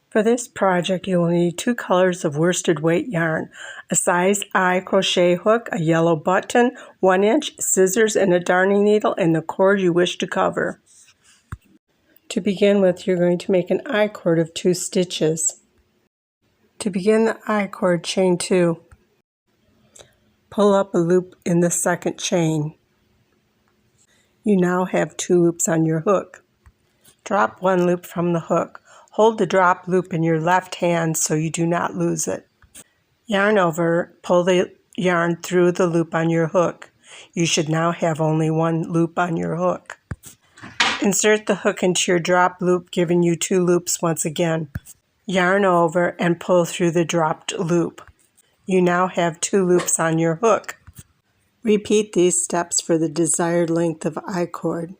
For this project, you will need 2 colors of worsted weight yarn, a size I crochet hook, a yellow button, 1 inch, scissors and a darning needle, and the cord you wish to cover. To begin with, you're going to make an I cord of 2 stitches. To begin the I cord, chain 2. Pull up a loop in the second chain. You now have 2 loops on your hook. Drop 1 loop from the hook. Hold the drop loop in your left hand so you do not lose it. Yarn over, pull the yarn through the loop on your hook. You should now have only 1 loop on your hook. Insert the hook into your drop loop, giving you 2 loops once again. Yarn over and pull through the dropped loop. You now have 2 loops on your hook. Repeat these steps for the desired length of I cord.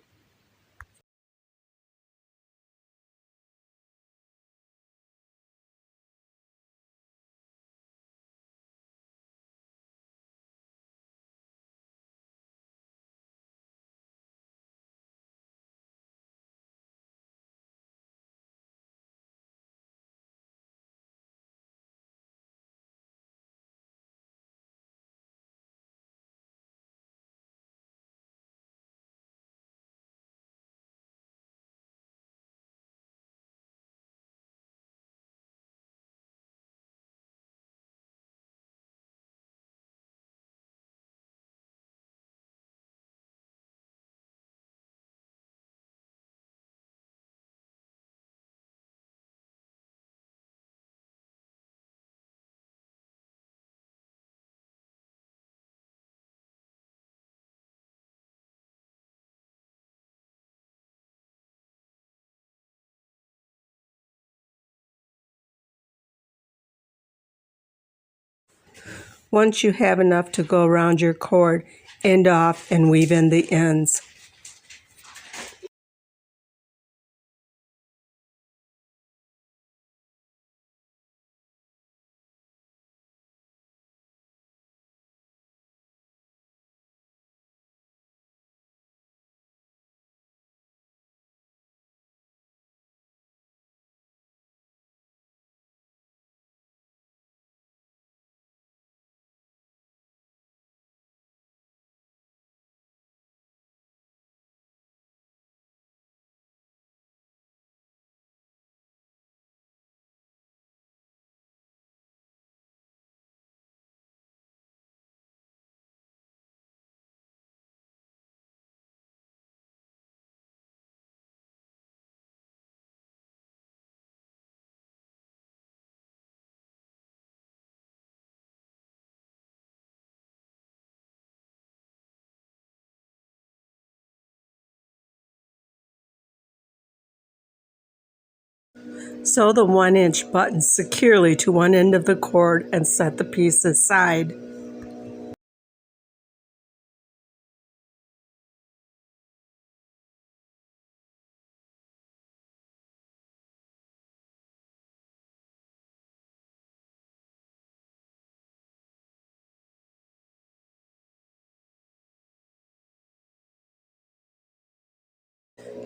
Once you have enough to go around your cord, end off and weave in the ends. Sew the 1-inch button securely to one end of the cord and set the piece aside.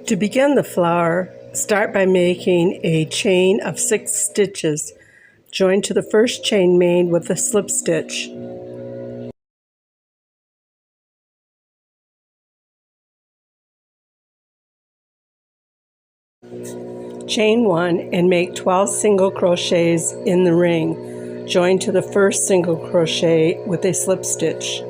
To begin the flower, start by making a chain of 6 stitches. Join to the first chain made with a slip stitch. Chain 1 and make 12 single crochets in the ring. Join to the first single crochet with a slip stitch.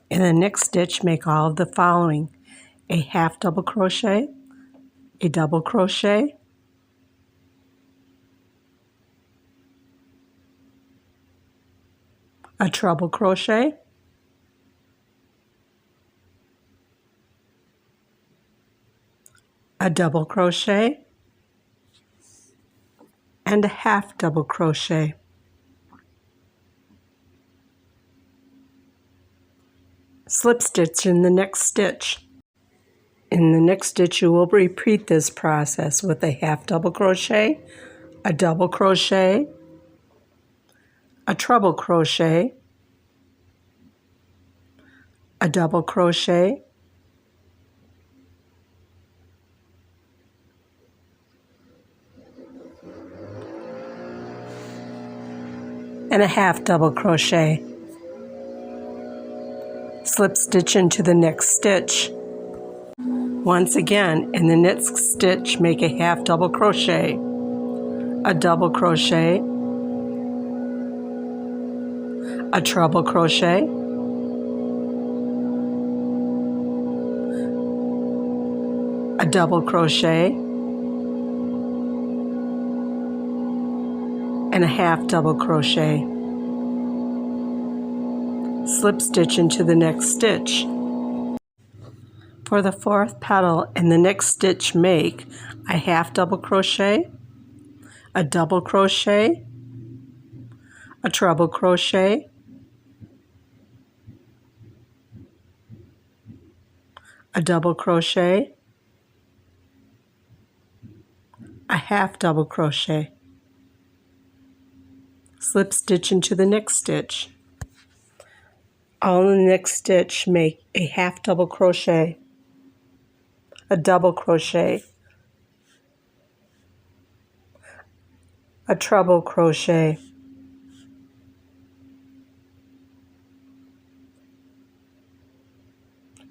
In the next stitch, make all of the following: a half double crochet, a double crochet, a treble crochet, a double crochet, and a half double crochet. Slip stitch in the next stitch. In the next stitch, you will repeat this process with a half double crochet, a double crochet, a treble crochet, a double crochet, and a half double crochet. Slip stitch into the next stitch. Once again, in the next stitch, make a half double crochet, a double crochet, a treble crochet, a double crochet, and a half double crochet. Slip stitch into the next stitch. For the fourth petal, in the next stitch, make a half double crochet, a double crochet, a treble crochet, a double crochet, a half double crochet. Slip stitch into the next stitch. All in the next stitch, make a half double crochet, a double crochet, a treble crochet,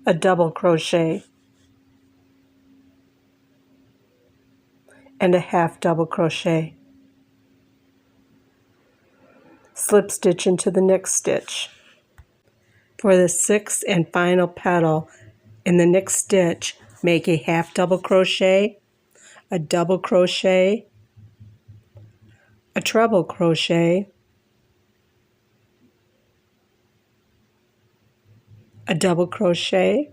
a double crochet, and a half double crochet. Slip stitch into the next stitch. For the sixth and final petal, in the next stitch, make a half double crochet, a double crochet, a treble crochet, a double crochet,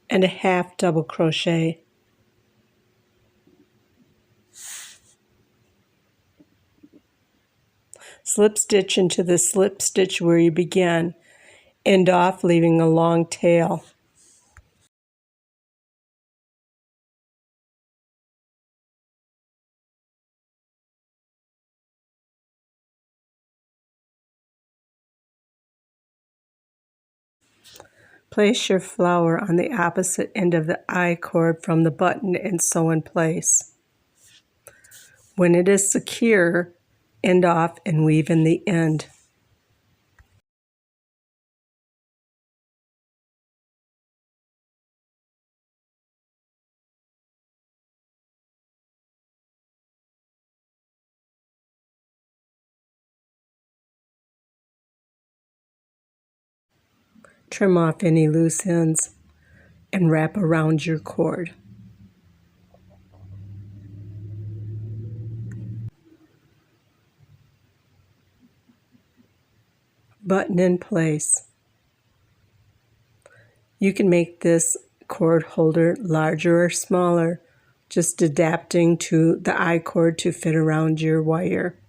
and a half double crochet. Slip stitch into the slip stitch where you began, end off leaving a long tail. Place your flower on the opposite end of the I-cord from the button and sew in place. When it is secure, end off and weave in the end. Trim off any loose ends and wrap around your cord. Button in place. You can make this cord holder larger or smaller, just adapting to the I-cord to fit around your wire.